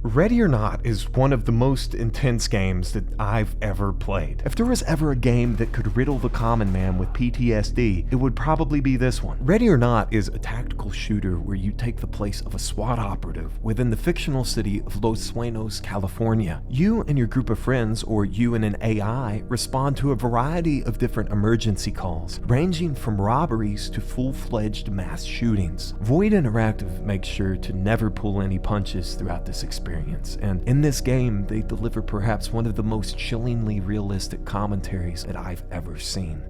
Ready or Not is one of the most intense games that I've ever played. If there was ever a game that could riddle the common man with PTSD, it would probably be this one. Ready or Not is a tactical shooter where you take the place of a SWAT operative within the fictional city of Los Sueños, California. You and your group of friends, or you and an AI, respond to a variety of different emergency calls, ranging from robberies to full-fledged mass shootings. Void Interactive makes sure to never pull any punches throughout this experience, and in this game, they deliver perhaps one of the most chillingly realistic commentaries that I've ever seen.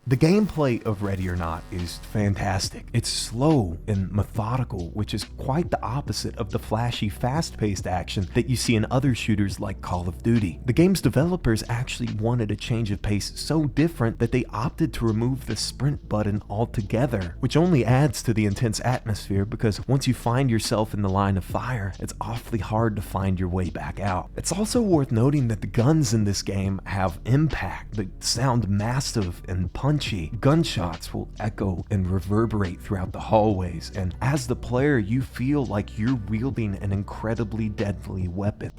The gameplay of Ready or Not is fantastic. It's slow and methodical, which is quite the opposite of the flashy, fast-paced action that you see in other shooters like Call of Duty. The game's developers actually wanted a change of pace so different that they opted to remove the sprint button altogether, which only adds to the intense atmosphere because once you find yourself in the line of fire, it's awfully hard to find your way back out. It's also worth noting that the guns in this game have impact. They sound massive and punchy. Gunshots will echo and reverberate throughout the hallways, and as the player, you feel like you're wielding an incredibly deadly weapon.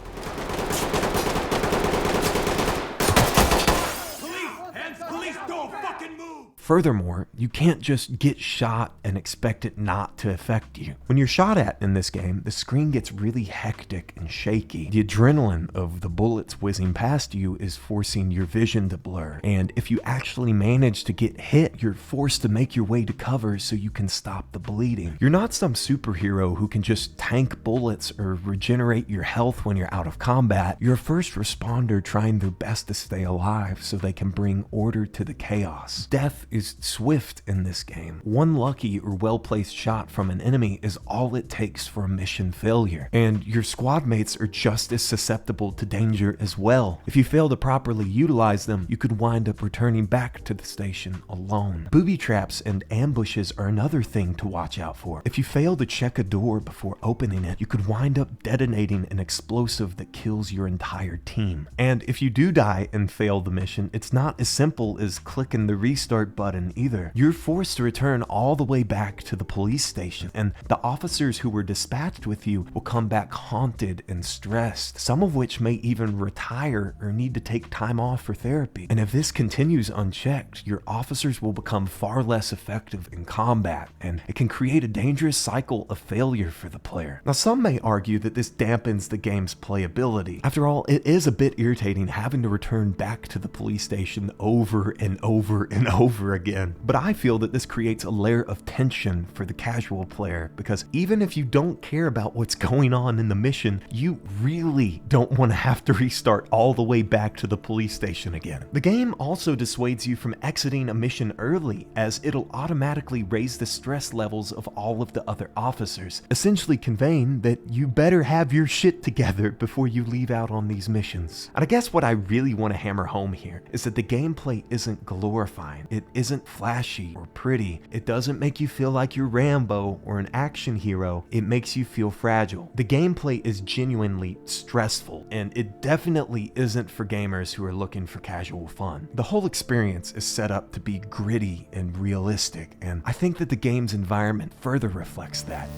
Furthermore, you can't just get shot and expect it not to affect you. When you're shot at in this game, the screen gets really hectic and shaky. The adrenaline of the bullets whizzing past you is forcing your vision to blur, and if you actually manage to get hit, you're forced to make your way to cover so you can stop the bleeding. You're not some superhero who can just tank bullets or regenerate your health when you're out of combat. You're a first responder trying their best to stay alive so they can bring order to the chaos. Death is swift in this game. One lucky or well-placed shot from an enemy is all it takes for a mission failure, and your squad mates are just as susceptible to danger as well. If you fail to properly utilize them, you could wind up returning back to the station alone. Booby traps and ambushes are another thing to watch out for. If you fail to check a door before opening it, you could wind up detonating an explosive that kills your entire team. And if you do die and fail the mission, it's not as simple as clicking the restart button either. You're forced to return all the way back to the police station, and the officers who were dispatched with you will come back haunted and stressed, some of which may even retire or need to take time off for therapy. And if this continues unchecked, your officers will become far less effective in combat, and it can create a dangerous cycle of failure for the player. Now, some may argue that this dampens the game's playability. After all, it is a bit irritating having to return back to the police station over and over and over again, but I feel that this creates a layer of tension for the casual player, because even if you don't care about what's going on in the mission, you really don't want to have to restart all the way back to the police station again. The game also dissuades you from exiting a mission early, as it'll automatically raise the stress levels of all of the other officers, essentially conveying that you better have your shit together before you leave out on these missions. And I guess what I really want to hammer home here is that the gameplay isn't glorifying. It isn't flashy or pretty. It doesn't make you feel like you're Rambo or an action hero. It makes you feel fragile. The gameplay is genuinely stressful, and it definitely isn't for gamers who are looking for casual fun. The whole experience is set up to be gritty and realistic, and I think that the game's environment further reflects that.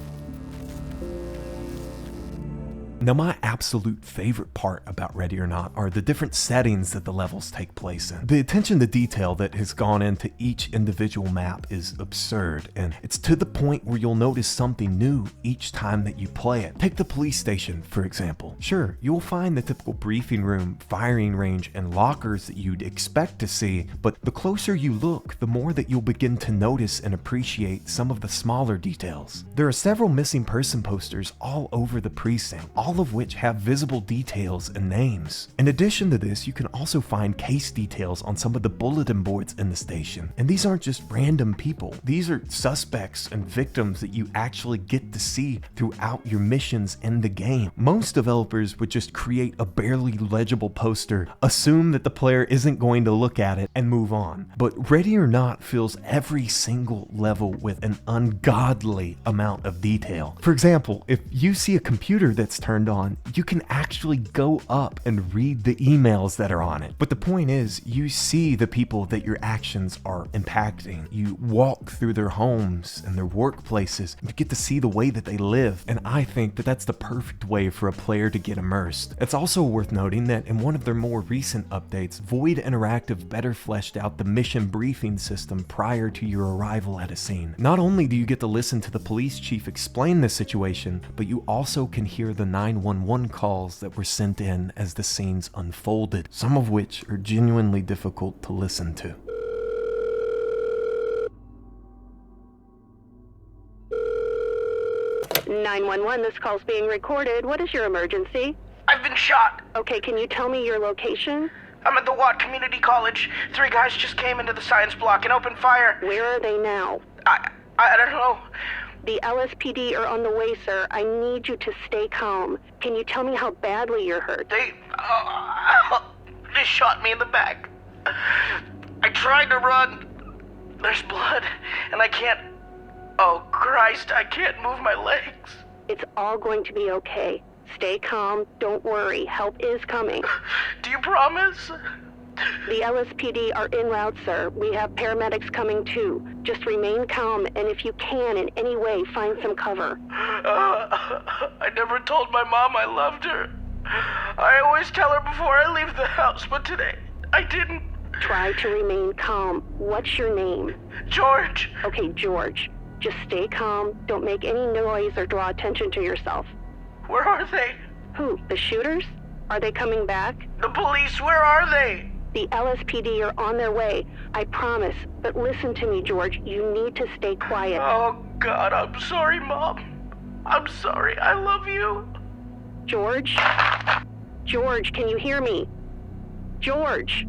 Now, my absolute favorite part about Ready or Not are the different settings that the levels take place in. The attention to detail that has gone into each individual map is absurd, and it's to the point where you'll notice something new each time that you play it. Take the police station, for example. Sure, you'll find the typical briefing room, firing range, and lockers that you'd expect to see, but the closer you look, the more that you'll begin to notice and appreciate some of the smaller details. There are several missing person posters all over the precinct, all of which have visible details and names. In addition to this, you can also find case details on some of the bulletin boards in the station. And these aren't just random people. These are suspects and victims that you actually get to see throughout your missions in the game. Most developers would just create a barely legible poster, assume that the player isn't going to look at it, and move on. But Ready or Not fills every single level with an ungodly amount of detail. For example, if you see a computer that's turned turned on, you can actually go up and read the emails that are on it. But the point is, you see the people that your actions are impacting. You walk through their homes and their workplaces. You get to see the way that they live. And I think that that's the perfect way for a player to get immersed. It's also worth noting that in one of their more recent updates, Void Interactive better fleshed out the mission briefing system prior to your arrival at a scene. Not only do you get to listen to the police chief explain the situation, but you also can hear the 911 calls that were sent in as the scenes unfolded, some of which are genuinely difficult to listen to. "911, this call's being recorded. What is your emergency?" "I've been shot. Okay, can you tell me your location? I'm at the Watt Community College. 3 guys just came into the science block and opened fire. Where are they now?" I don't know. "The LSPD are on the way, sir. I need you to stay calm. Can you tell me how badly you're hurt?" They shot me in the back. I tried to run. There's blood, and I can't... Oh, Christ, I can't move my legs. "It's all going to be okay. Stay calm. Don't worry. Help is coming." Do you promise? "The LSPD are en route, sir. We have paramedics coming too. Just remain calm, and if you can in any way, find some cover." I never told my mom I loved her. I always tell her before I leave the house, but today I didn't. "Try to remain calm. What's your name?" George. "Okay, George. Just stay calm. Don't make any noise or draw attention to yourself." Where are they? "Who? The shooters? Are they coming back?" The police, where are they? "The LSPD are on their way. I promise. But listen to me, George. You need to stay quiet." Oh, God, I'm sorry, Mom. I'm sorry. I love you. "George? George, can you hear me? George?"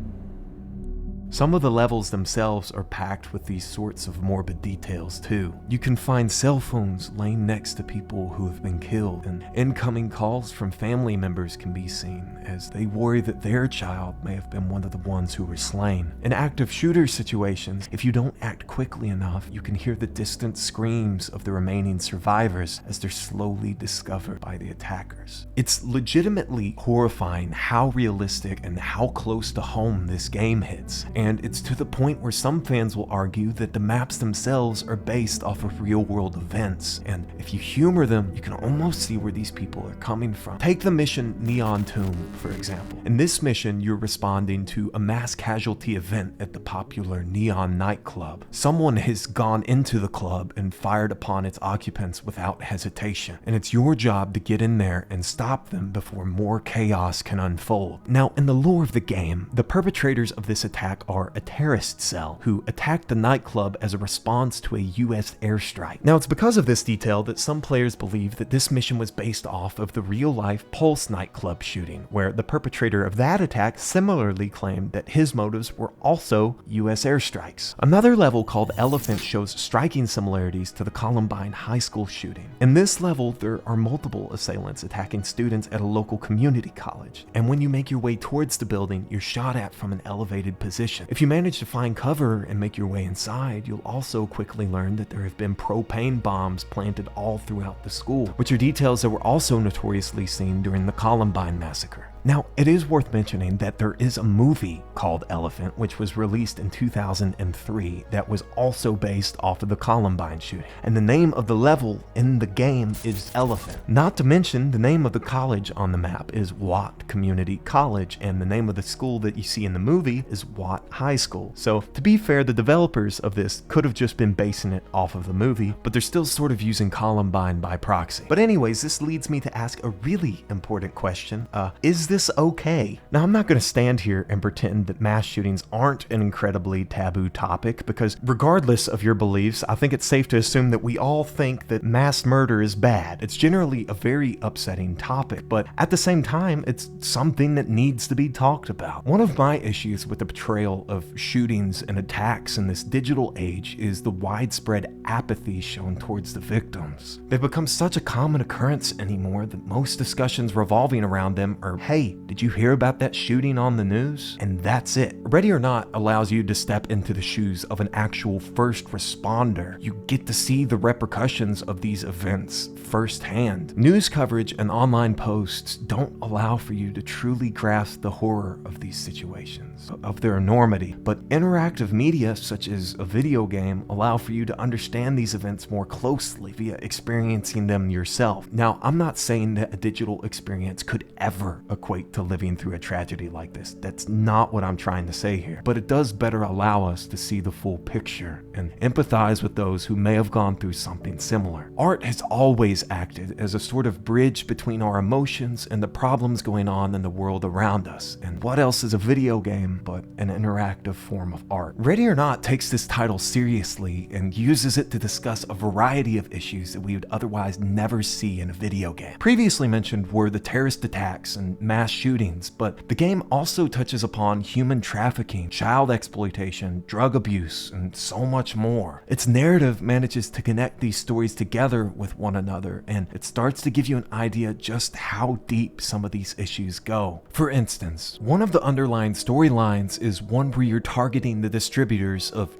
Some of the levels themselves are packed with these sorts of morbid details too. You can find cell phones laying next to people who have been killed, and incoming calls from family members can be seen as they worry that their child may have been one of the ones who were slain. In active shooter situations, if you don't act quickly enough, you can hear the distant screams of the remaining survivors as they're slowly discovered by the attackers. It's legitimately horrifying how realistic and how close to home this game hits. And it's to the point where some fans will argue that the maps themselves are based off of real-world events, and if you humor them, you can almost see where these people are coming from. Take the mission Neon Tomb, for example. In this mission, you're responding to a mass casualty event at the popular Neon nightclub. Someone has gone into the club and fired upon its occupants without hesitation, and it's your job to get in there and stop them before more chaos can unfold. Now, in the lore of the game, the perpetrators of this attack are a terrorist cell who attacked the nightclub as a response to a US airstrike. Now, it's because of this detail that some players believe that this mission was based off of the real-life Pulse nightclub shooting, where the perpetrator of that attack similarly claimed that his motives were also US airstrikes. Another level called Elephant shows striking similarities to the Columbine high school shooting. In this level, there are multiple assailants attacking students at a local community college, and when you make your way towards the building, you're shot at from an elevated position. If you manage to find cover and make your way inside, you'll also quickly learn that there have been propane bombs planted all throughout the school, which are details that were also notoriously seen during the Columbine massacre. Now, it is worth mentioning that there is a movie called Elephant, which was released in 2003, that was also based off of the Columbine shooting. And the name of the level in the game is Elephant. Not to mention, the name of the college on the map is Watt Community College, and the name of the school that you see in the movie is Watt High School. So, to be fair, the developers of this could have just been basing it off of the movie, but they're still sort of using Columbine by proxy. But anyways, this leads me to ask a really important question. Is this okay? Now, I'm not going to stand here and pretend that mass shootings aren't an incredibly taboo topic, because regardless of your beliefs, I think it's safe to assume that we all think that mass murder is bad. It's generally a very upsetting topic, but at the same time, it's something that needs to be talked about. One of my issues with the portrayal of shootings and attacks in this digital age is the widespread apathy shown towards the victims. They've become such a common occurrence anymore that most discussions revolving around them are, hey, hey, did you hear about that shooting on the news? And that's it. Ready or Not allows you to step into the shoes of an actual first responder. You get to see the repercussions of these events firsthand. News coverage and online posts don't allow for you to truly grasp the horror of these situations, of their enormity, but interactive media such as a video game allow for you to understand these events more closely via experiencing them yourself. Now, I'm not saying that a digital experience could ever equate to living through a tragedy like this. That's not what I'm trying to say here, but it does better allow us to see the full picture and empathize with those who may have gone through something similar. Art has always acted as a sort of bridge between our emotions and the problems going on in the world around us. And what else is a video game but an interactive form of art? Ready or Not takes this title seriously and uses it to discuss a variety of issues that we would otherwise never see in a video game. Previously mentioned were the terrorist attacks and mass shootings, but the game also touches upon human trafficking, child exploitation, drug abuse, and so much more. Its narrative manages to connect these stories together with one another, and it starts to give you an idea just how deep some of these issues go. For instance, one of the underlying storylines is one where you're targeting the distributors of,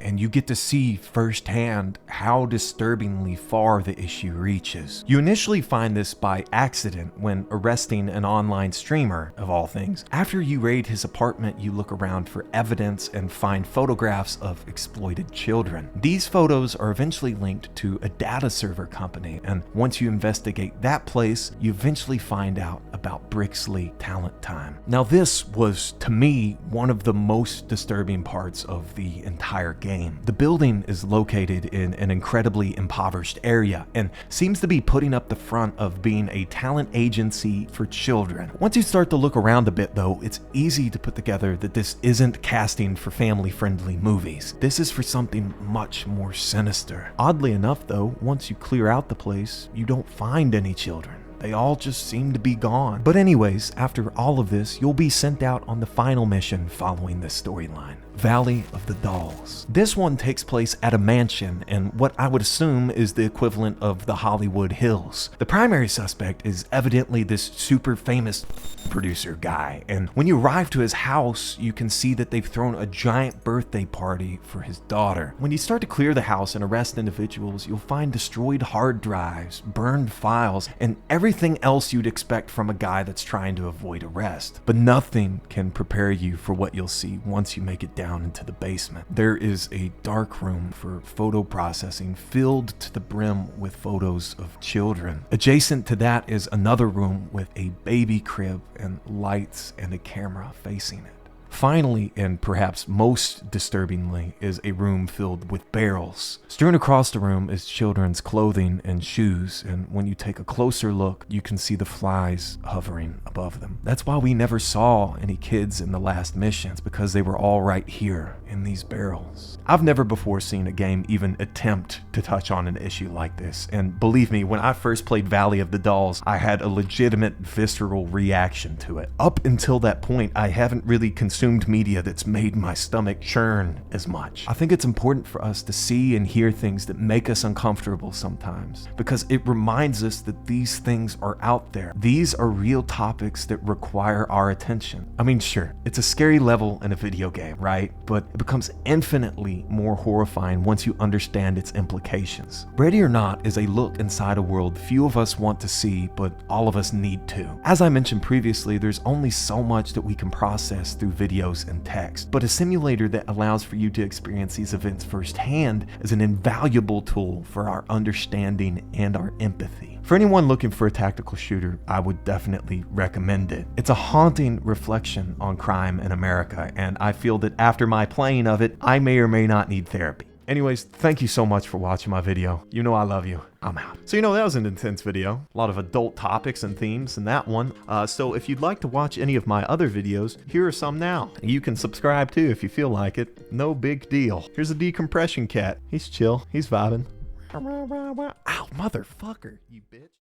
and you get to see firsthand how disturbingly far the issue reaches. You initially find this by accident when arresting an online streamer, of all things. After you raid his apartment, you look around for evidence and find photographs of exploited children. These photos are eventually linked to a data server company, and once you investigate that place, you eventually find out about Brixley Talent Time. Now, this was, to me, one of the most disturbing parts of the entire game. The building is located in an incredibly impoverished area and seems to be putting up the front of being a talent agency for children. Once you start to look around a bit though, it's easy to put together that this isn't casting for family-friendly movies. This is for something much more sinister. Oddly enough though, once you clear out the place, you don't find any children. They all just seem to be gone. But anyways, after all of this, you'll be sent out on the final mission following this storyline. Valley of the Dolls. This one takes place at a mansion and what I would assume is the equivalent of the Hollywood Hills. The primary suspect is evidently this super famous producer guy, and when you arrive to his house, you can see that they've thrown a giant birthday party for his daughter. When you start to clear the house and arrest individuals, you'll find destroyed hard drives, burned files, and everything else you'd expect from a guy that's trying to avoid arrest. But nothing can prepare you for what you'll see once you make it down into the basement. There is a dark room for photo processing filled to the brim with photos of children. Adjacent to that is another room with a baby crib and lights and a camera facing it. Finally, and perhaps most disturbingly, is a room filled with barrels. Strewn across the room is children's clothing and shoes, and when you take a closer look, you can see the flies hovering above them. That's why we never saw any kids in the last missions, because they were all right here in these barrels. I've never before seen a game even attempt to touch on an issue like this, and believe me, when I first played Valley of the Dolls, I had a legitimate visceral reaction to it. Up until that point, I haven't really consumed media that's made my stomach churn as much. I think it's important for us to see and hear things that make us uncomfortable sometimes, because it reminds us that these things are out there. These are real topics that require our attention. I mean, sure, it's a scary level in a video game, right? But it becomes infinitely more horrifying once you understand its implications. Ready or Not is a look inside a world few of us want to see, but all of us need to. As I mentioned previously, there's only so much that we can process through videos and text, but a simulator that allows for you to experience these events firsthand is an invaluable tool for our understanding and our empathy. For anyone looking for a tactical shooter, I would definitely recommend it. It's a haunting reflection on crime in America, and I feel that after my playing of it, I may or may not need therapy. Anyways, thank you so much for watching my video. You know I love you. I'm out. So that was an intense video. A lot of adult topics and themes in that one. So if you'd like to watch any of my other videos, here are some now. You can subscribe too if you feel like it. No big deal. Here's a decompression cat. He's chill. He's vibing. Ow, motherfucker, you bitch.